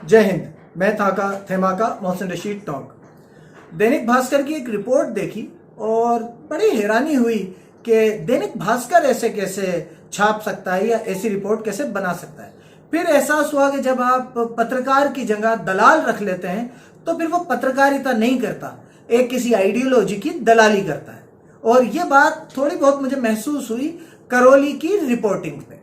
जय हिंद। मैं थेमाका मोहसिन रशीद टॉक। दैनिक भास्कर की एक रिपोर्ट देखी और बड़ी हैरानी हुई कि दैनिक भास्कर ऐसे कैसे छाप सकता है या ऐसी रिपोर्ट कैसे बना सकता है। फिर एहसास हुआ कि जब आप पत्रकार की जगह दलाल रख लेते हैं तो फिर वो पत्रकारिता नहीं करता, एक किसी आइडियोलॉजी की दलाली करता है। और ये बात थोड़ी बहुत मुझे महसूस हुई करौली की रिपोर्टिंग पे।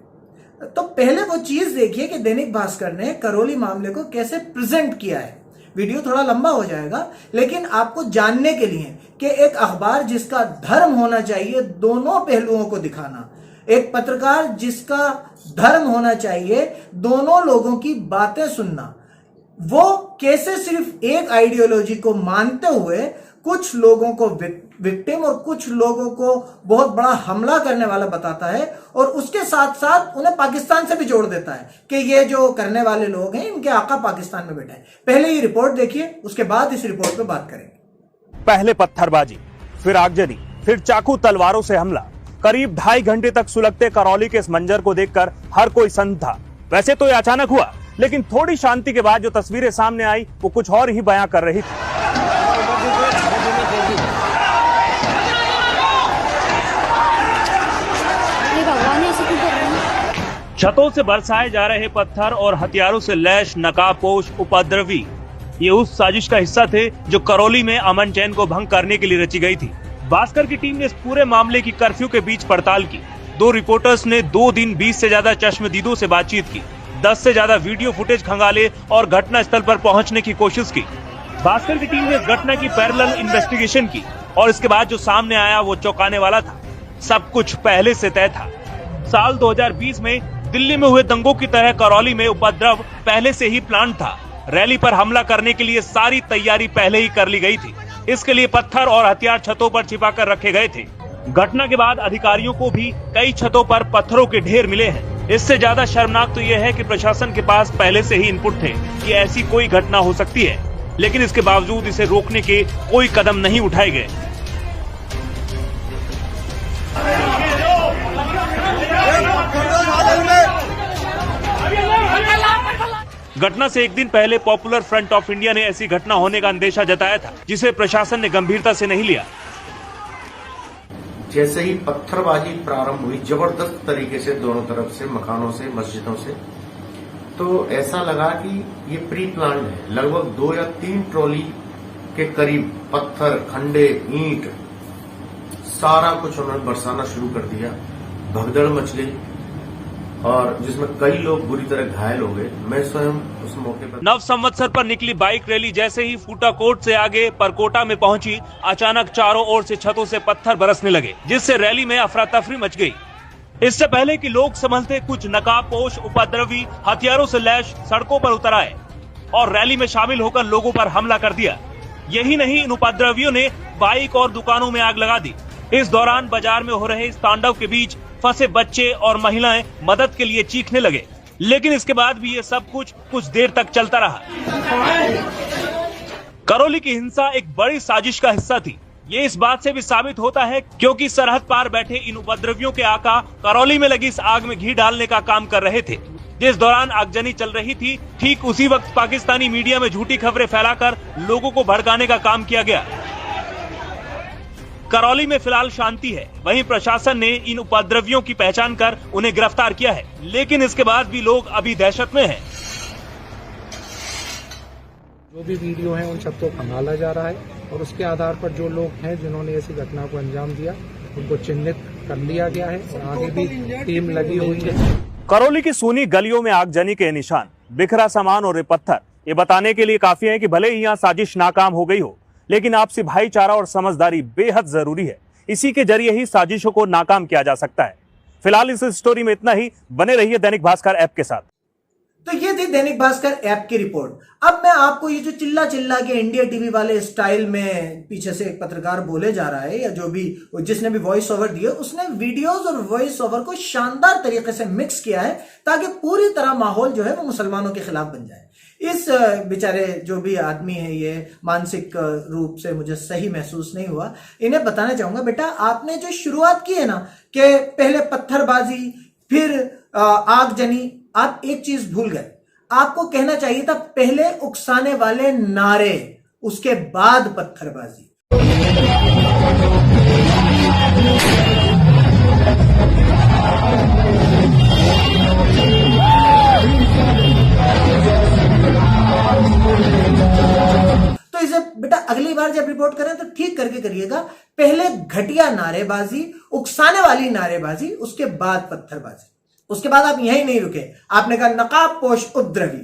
तो पहले वो चीज देखिए कि दैनिक भास्कर ने करौली मामले को कैसे प्रेजेंट किया है। वीडियो थोड़ा लंबा हो जाएगा, लेकिन आपको जानने के लिए कि एक अखबार जिसका धर्म होना चाहिए दोनों पहलुओं को दिखाना, एक पत्रकार जिसका धर्म होना चाहिए दोनों लोगों की बातें सुनना, वो कैसे सिर्फ एक आइडियोलॉजी को मानते हुए कुछ लोगों को विक्टिम और कुछ लोगों को बहुत बड़ा हमला करने वाला बताता है और उसके साथ साथ उन्हें पाकिस्तान से भी जोड़ देता है कि ये जो करने वाले लोग हैं इनके आका पाकिस्तान में बैठे हैं। पहले ये रिपोर्ट देखिए, उसके बाद इस रिपोर्ट पे बात करेंगे। पहले पत्थरबाजी, फिर आगजनी, फिर चाकू तलवारों से हमला। करीब 2.5 घंटे तक सुलगते करौली के इस मंजर को देखकर हर कोई सन्न था। वैसे तो ये अचानक हुआ, लेकिन थोड़ी शांति के बाद जो तस्वीरें सामने आई वो कुछ और ही बयां कर रही थी। छतों से बरसाए जा रहे पत्थर और हथियारों से लैश नकाबपोश उपद्रवी ये उस साजिश का हिस्सा थे जो करौली में अमन चैन को भंग करने के लिए रची गई थी। भास्कर की टीम ने इस पूरे मामले की कर्फ्यू के बीच पड़ताल की। 2 रिपोर्टर्स ने 2 दिन 20 से ज्यादा चश्मदीदों से बातचीत की, 10 से ज्यादा वीडियो फुटेज खंगाले और घटना स्थल पर पहुंचने की कोशिश की। भास्कर की टीम ने इस घटना की पैरेलल इन्वेस्टिगेशन की और इसके बाद जो सामने आया वो चौंकाने वाला था। सब कुछ पहले से तय था। साल 2020 में दिल्ली में हुए दंगों की तरह करौली में उपद्रव पहले से ही प्लान था। रैली पर हमला करने के लिए सारी तैयारी पहले ही कर ली गई थी। इसके लिए पत्थर और हथियार छतों पर छिपाकर रखे गए थे। घटना के बाद अधिकारियों को भी कई छतों पर पत्थरों के ढेर मिले हैं। इससे ज्यादा शर्मनाक तो यह है कि प्रशासन के पास पहले से ही इनपुट थे कि ऐसी कोई घटना हो सकती है, लेकिन इसके बावजूद इसे रोकने के कोई कदम नहीं उठाए गए। घटना से एक दिन पहले पॉपुलर फ्रंट ऑफ इंडिया ने ऐसी घटना होने का अंदेशा जताया था, जिसे प्रशासन ने गंभीरता से नहीं लिया। जैसे ही पत्थरबाजी प्रारंभ हुई जबरदस्त तरीके से दोनों तरफ से, मकानों से, मस्जिदों से, तो ऐसा लगा कि ये प्री प्लान है। लगभग 2 या 3 ट्रॉली के करीब पत्थर, खंडे, ईंट, सारा कुछ उन्होंने बरसाना शुरू कर दिया। भगदड़ मच गई और जिसमें कई लोग बुरी तरह घायल हो गए। मैं स्वयं उस मौके पर नव संवत्सर पर निकली बाइक रैली जैसे ही फूटाकोट से आगे परकोटा में पहुंची, अचानक चारों ओर से छतों से पत्थर बरसने लगे, जिससे रैली में अफरा तफरी मच गई। इससे पहले कि लोग संभलते, कुछ नकाबपोश उपद्रवी हथियारों से लैश सड़कों पर उतर आए और रैली में शामिल होकर लोगों पर हमला कर दिया। यही नहीं, इन उपद्रवियों ने बाइक और दुकानों में आग लगा दी। इस दौरान बाजार में हो रहे इस तांडव के बीच फंसे बच्चे और महिलाएं मदद के लिए चीखने लगे, लेकिन इसके बाद भी ये सब कुछ देर तक चलता रहा। करौली की हिंसा एक बड़ी साजिश का हिस्सा थी। ये इस बात से भी साबित होता है क्योंकि सरहद पार बैठे इन उपद्रवियों के आका करौली में लगी इस आग में घी डालने का काम कर रहे थे। जिस दौरान आगजनी चल रही थी, ठीक उसी वक्त पाकिस्तानी मीडिया में झूठी खबरें फैलाकर लोगों को भड़काने का काम किया गया। करौली में फिलहाल शांति है। वहीं प्रशासन ने इन उपद्रवियों की पहचान कर उन्हें गिरफ्तार किया है, लेकिन इसके बाद भी लोग अभी दहशत में हैं। जो भी वीडियो है उन सबको खंगाला जा रहा है और उसके आधार पर जो लोग हैं जिन्होंने ऐसी घटना को अंजाम दिया उनको चिन्हित कर लिया गया है और आगे भी टीम लगी हुई है। करौली की सूनी गलियों में आगजनी के निशान, बिखरा सामान और पत्थर ये बताने के लिए काफी है कि भले ही यहाँ साजिश नाकाम हो गई हो, लेकिन आपसी भाईचारा और समझदारी बेहद जरूरी है। इसी के जरिए ही साजिशों को नाकाम किया जा सकता है। फिलहाल इस स्टोरी में इतना ही। बने रहिए दैनिक भास्कर ऐप के साथ। तो ये थी दैनिक भास्कर ऐप की रिपोर्ट। अब मैं आपको ये जो चिल्ला चिल्ला के इंडिया टीवी वाले स्टाइल में पीछे से एक पत्रकार बोले जा रहा है या जो भी जिसने भी वॉइस ओवर दिया, उसने वीडियोस और वॉइस ओवर को शानदार तरीके से मिक्स किया है ताकि पूरी तरह माहौल जो है वो मुसलमानों के खिलाफ बन जाए। इस बेचारे जो भी आदमी है, ये मानसिक रूप से मुझे सही महसूस नहीं हुआ। इन्हें बताना चाहूंगा, बेटा आपने जो शुरुआत की है ना कि पहले पत्थरबाजी फिर आगजनी, आप एक चीज भूल गए। आपको कहना चाहिए था पहले उकसाने वाले नारे, उसके बाद पत्थरबाजी। तो इसे बेटा अगली बार जब रिपोर्ट करें तो ठीक करके करिएगा, पहले घटिया नारेबाजी, उकसाने वाली नारेबाजी, उसके बाद पत्थरबाजी। उसके बाद आप यहीं नहीं रुके, आपने कहा नकाबपोश उपद्रवी।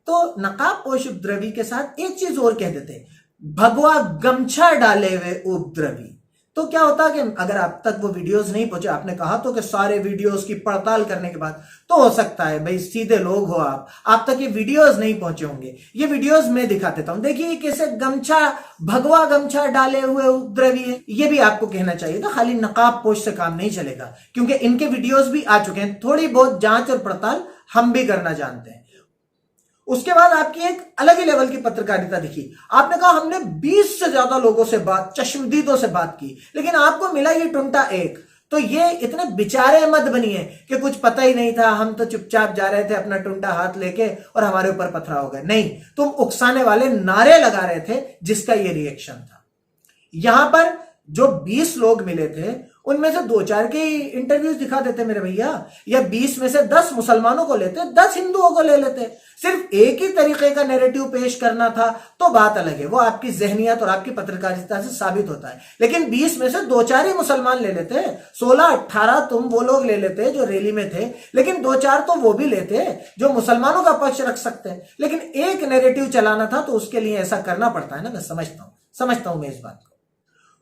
तो नकाबपोश उपद्रवी के साथ एक चीज और कह देते, भगवा गमछा डाले हुए उपद्रवी। तो क्या होता कि अगर आप तक वो वीडियोस नहीं पहुंचे, आपने कहा तो कि सारे वीडियोस की पड़ताल करने के बाद, तो हो सकता है भाई सीधे लोग हो आप तक ये वीडियोस नहीं पहुंचे होंगे। ये वीडियोस मैं दिखा देता हूं, देखिए कैसे गमछा, भगवा गमछा डाले हुए उपद्रवी है। ये भी आपको कहना चाहिए था, खाली नकाब पोश से काम नहीं चलेगा, क्योंकि इनके वीडियोस भी आ चुके हैं। थोड़ी बहुत जांच और पड़ताल हम भी करना जानते हैं। उसके बाद आपकी एक अलग ही लेवल की पत्रकारिता दिखी। आपने कहा हमने 20 से ज्यादा लोगों से बात, चश्मदीदों से बात की, लेकिन आपको मिला ये टुंटा एक। तो ये इतने बेचारे मत बनिए कि कुछ पता ही नहीं था, हम तो चुपचाप जा रहे थे अपना टुंटा हाथ लेके और हमारे ऊपर पथराव हो गए। नहीं, तुम उकसाने वाले नारे लगा रहे थे, जिसका ये रिएक्शन था। यहां पर जो 20 लोग मिले थे, उनमें से 2-4 के इंटरव्यूज दिखा देते मेरे भैया, या 20 में से 10 मुसलमानों को लेते, 10 हिंदुओं को ले लेते। सिर्फ एक ही तरीके का नैरेटिव पेश करना था तो बात अलग है, वो आपकी जहनियत और आपकी पत्रकारिता से साबित होता है। लेकिन 20 में से 2-4 ही मुसलमान ले लेते, 16-18 तुम वो लोग ले लेते जो रैली में थे, लेकिन 2-4 तो वो भी लेते जो मुसलमानों का पक्ष रख सकते हैं। लेकिन एक नैरेटिव चलाना था तो उसके लिए ऐसा करना पड़ता है ना। मैं समझता हूं मैं इस बात को।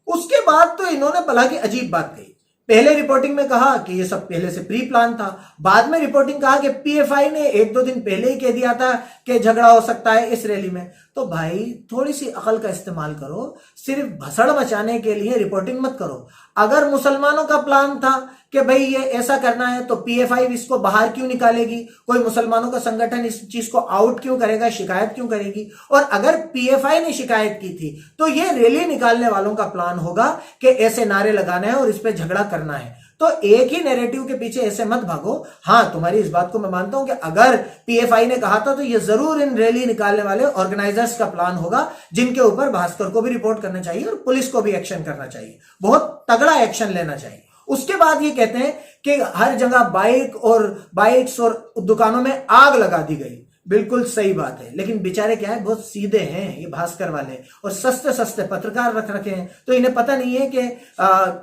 उसके बाद तो इन्होंने भला की अजीब बात कही। पहले रिपोर्टिंग में कहा कि ये सब पहले से प्री प्लान था, बाद में रिपोर्टिंग कहा कि पीएफआई ने 1-2 दिन पहले ही कह दिया था कि झगड़ा हो सकता है इस रैली में। तो भाई थोड़ी सी अकल का इस्तेमाल करो, सिर्फ भसड़ मचाने के लिए रिपोर्टिंग मत करो। अगर मुसलमानों का प्लान था कि भाई ये ऐसा करना है तो पीएफआई इसको बाहर क्यों निकालेगी, कोई मुसलमानों का संगठन इस चीज को आउट क्यों करेगा, शिकायत क्यों करेगी। और अगर पीएफआई ने शिकायत की थी तो ये रैली निकालने वालों का प्लान होगा कि ऐसे नारे लगाने हैं और इस पे झगड़ा करना है। तो एक ही नैरेटिव के पीछे ऐसे मत भागो। हाँ, तुम्हारी इस बात को मैं मानता हूं कि अगर पीएफआई ने कहा था तो ये जरूर इन रैली निकालने वाले ऑर्गेनाइजर्स का प्लान होगा, जिनके ऊपर भास्कर को भी रिपोर्ट करना चाहिए और पुलिस को भी एक्शन करना चाहिए, बहुत तगड़ा एक्शन लेना चाहिए। उसके बाद ये कहते हैं कि हर जगह बाइक्स और दुकानों में आग लगा दी गई। बिल्कुल सही बात है, लेकिन बेचारे क्या है, बहुत सीधे हैं ये भास्कर वाले, और सस्ते सस्ते पत्रकार रख रखे हैं। तो इन्हें पता नहीं है कि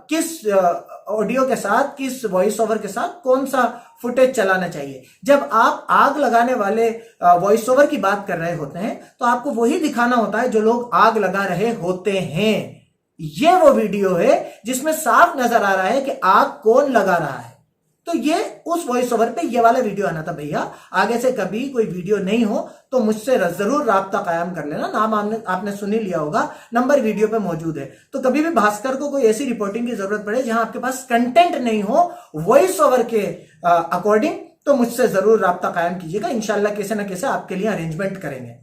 किस ऑडियो के साथ, किस वॉइस ओवर के साथ कौन सा फुटेज चलाना चाहिए। जब आप आग लगाने वाले वॉइस ओवर की बात कर रहे होते हैं तो आपको वही दिखाना होता है जो लोग आग लगा रहे होते हैं। ये वो वीडियो है जिसमें साफ नजर आ रहा है कि आग कौन लगा रहा है। तो ये उस वॉइस ओवर पे ये वाला वीडियो आना था। भैया आगे से कभी कोई वीडियो नहीं हो तो मुझसे जरूर राब्ता कायम कर लेना। नाम आपने सुन ही लिया होगा, नंबर वीडियो पे मौजूद है। तो कभी भी भास्कर को कोई ऐसी रिपोर्टिंग की जरूरत पड़े जहां आपके पास कंटेंट नहीं हो वॉइस ओवर के अकॉर्डिंग, तो मुझसे जरूर राब्ता कायम कीजिएगा। इंशाल्लाह कैसे ना कैसे आपके लिए अरेंजमेंट करेंगे।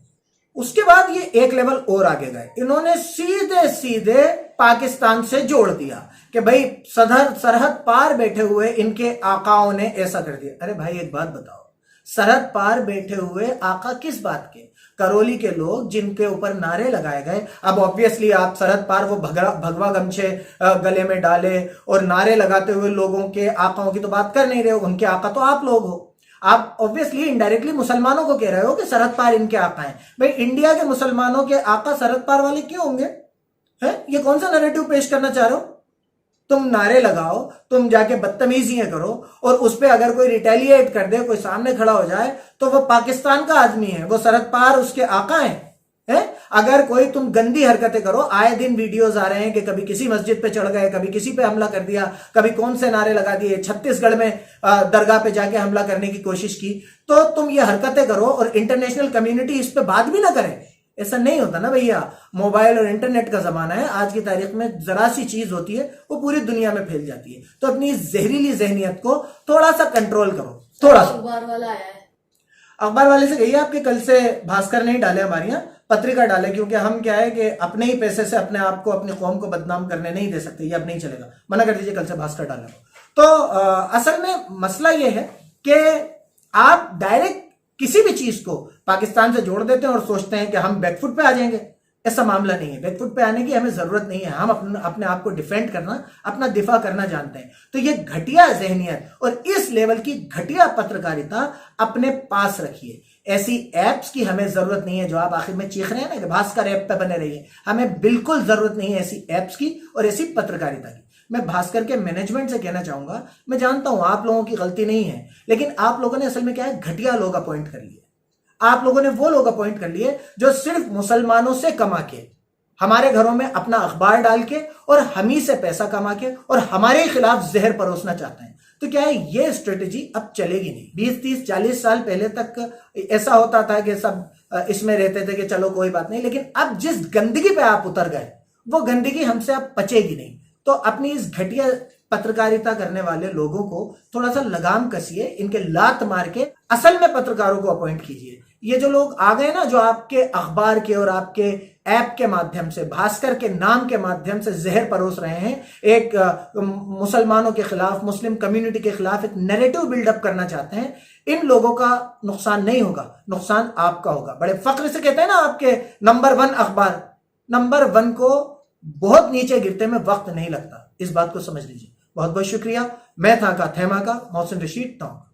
उसके बाद ये एक लेवल और आगे गए, इन्होंने सीधे सीधे पाकिस्तान से जोड़ दिया कि भाई सरहद पार बैठे हुए इनके आकाओं ने ऐसा कर दिया। अरे भाई एक बात बताओ, सरहद पार बैठे हुए आका किस बात के? करौली के लोग जिनके ऊपर नारे लगाए गए। अब ऑब्वियसली आप सरहद पार वो भगवा गमछे गले में डाले और नारे लगाते हुए लोगों के आकाओं की तो बात कर नहीं रहे हो, उनके आका तो आप लोग हो। आप ऑब्वियसली इनडायरेक्टली मुसलमानों को कह रहे हो कि सरहद पार इनके आका हैं। भाई इंडिया के मुसलमानों के आका सरहद पार वाले क्यों होंगे? हैं? ये कौन सा नैरेटिव पेश करना चाह रहे हो? तुम नारे लगाओ, तुम जाके बदतमीजियां करो, और उस पर अगर कोई रिटेलिएट कर दे, कोई सामने खड़ा हो जाए, तो वो पाकिस्तान का आदमी है, वो सरहद पार उसके आका हैं। अगर कोई तुम गंदी हरकतें करो, आए दिन वीडियोस आ रहे हैं कि कभी किसी मस्जिद पे चढ़ गए, कभी किसी पे हमला कर दिया, कभी कौन से नारे लगा दिए, छत्तीसगढ़ में दरगाह पे जाके हमला करने की कोशिश की, तो तुम ये हरकतें करो और इंटरनेशनल कम्युनिटी इस पे बात भी ना करे। ऐसा नहीं होता ना भैया। मोबाइल और इंटरनेट का जमाना है, आज की तारीख में जरा सी चीज होती है वो पूरी दुनिया में फैल जाती है। तो अपनी जहरीली जहनियत को थोड़ा सा कंट्रोल करो, थोड़ा सा। अखबार वाला आया है, अखबार वाले से कहिए आपके कल से भास्कर नहीं डाले, हमारे यहाँ पत्रिका डाले, क्योंकि हम क्या है कि अपने ही पैसे से अपने आप को, अपनी कौम को बदनाम करने नहीं दे सकते। ये अब नहीं चलेगा, मना कर दीजिए कल से भास्कर डालने को। तो असल में मसला ये है कि आप डायरेक्ट किसी भी चीज को पाकिस्तान से जोड़ देते हैं और सोचते हैं कि हम बैकफुट पे आ जाएंगे। ऐसा मामला नहीं है, बैकफुट पे आने की हमें जरूरत नहीं है। हम अपने आप को डिफेंड करना, अपना दिफा करना जानते हैं। तो ये घटिया जहनियत और इस लेवल की घटिया पत्रकारिता अपने पास रखिए। ऐसी एप्स की हमें जरूरत नहीं है जो आप आखिर में चीख रहे हैं ना कि भास्कर ऐप पे बने रहिए। हमें बिल्कुल जरूरत नहीं है ऐसी एप्स की और ऐसी पत्रकारिता की। मैं भास्कर के मैनेजमेंट से कहना चाहूंगा, मैं जानता हूं आप लोगों की गलती नहीं है, लेकिन आप लोगों ने असल में क्या है, घटिया लोग अपॉइंट कर लिए। आप लोगों ने वो लोग अपॉइंट कर लिए जो सिर्फ मुसलमानों से कमा के, हमारे घरों में अपना अखबार डाल के और हम ही से पैसा कमा के और हमारे खिलाफ जहर परोसना चाहते हैं। तो क्या है, ये स्ट्रेटेजी अब चलेगी नहीं। 20, 30, 40 साल पहले तक ऐसा होता था कि सब इसमें रहते थे कि चलो कोई बात नहीं, लेकिन अब जिस गंदगी पे आप उतर गए वो गंदगी हमसे अब पचेगी नहीं। तो अपनी इस घटिया पत्रकारिता करने वाले लोगों को थोड़ा सा लगाम कसिए, इनके लात मार के असल में पत्रकारों को अपॉइंट कीजिए। ये जो लोग आ गए ना, जो आपके अखबार के और आपके ऐप के माध्यम से, भास्कर के नाम के माध्यम से जहर परोस रहे हैं, एक मुसलमानों के खिलाफ, मुस्लिम कम्युनिटी के खिलाफ एक नैरेटिव बिल्डअप करना चाहते हैं, इन लोगों का नुकसान नहीं होगा, नुकसान आपका होगा। बड़े फख्र से कहते हैं ना, आपके नंबर 1 अखबार, नंबर 1 को बहुत नीचे गिरते में वक्त नहीं लगता। इस बात को समझ लीजिए। बहुत बहुत शुक्रिया। मैं था का थैमा का मोहसिन रशीद टोंक।